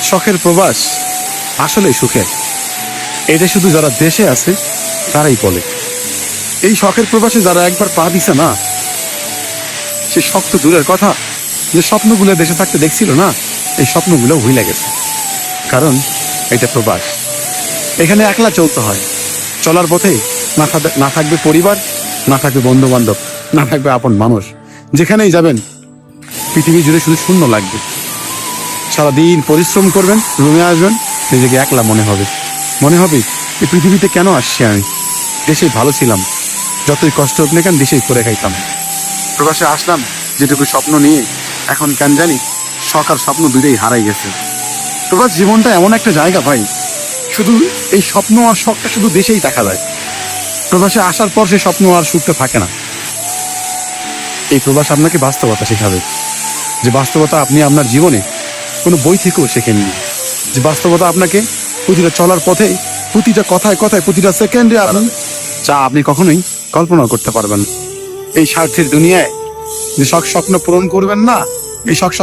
শখের প্রবাস আসলে সুখের। এটা শুধু যারা দেশে আছে তারাই বলে। এই শখের প্রবাসে যারা একবার পা দিছে না, সে শক্ত দূরের কথা, যে স্বপ্নগুলো দেশে থাকতে দেখছিল না, এই স্বপ্নগুলো ভুলে গেছে। কারণ এটা প্রবাস। এখানে একলা চলতে হয়। চলার পথে না থাকবে পরিবার, না থাকবে বন্ধু বান্ধব, না থাকবে আপন মানুষ। যেখানেই যাবেন পৃথিবী জুড়ে শুধু শূন্য লাগবে। সারাদিন পরিশ্রম করবেন, রুমে আসবেন, নিজেকে একলা মনে হবে। মনে হবে এই পৃথিবীতে কেন আসছি আমি? দেশেই ভালো ছিলাম, যতই কষ্ট হোক না কেন দেশেই করে খাইতাম। প্রবাসে আসলাম যেটুকু স্বপ্ন নিয়ে, এখন কেন জানি শখ আর স্বপ্ন দুটোই হারাই গেছে। প্রবাস জীবনটা এমন একটা জায়গা ভাই, শুধু এই স্বপ্ন আর শখটা শুধু দেশেই দেখা যায়। প্রবাসে আসার পর সেই স্বপ্ন আর সুখটা থাকে না। এই প্রবাস আপনাকে বাস্তবতা শেখাবে, যে বাস্তবতা আপনি আপনার জীবনে কোনো বই থেকেও শেখেননি। যে বাস্তবতা আপনাকে প্রতিটা চলার পথে, প্রতিটা কথায় কথায়, প্রতিটা সেকেন্ডে যা আপনি কখনোই কল্পনা করতে পারবেন। এই স্বার্থের দুনিয়ায় যে শখ স্বপ্ন পূরণ করবেন না, এই শখ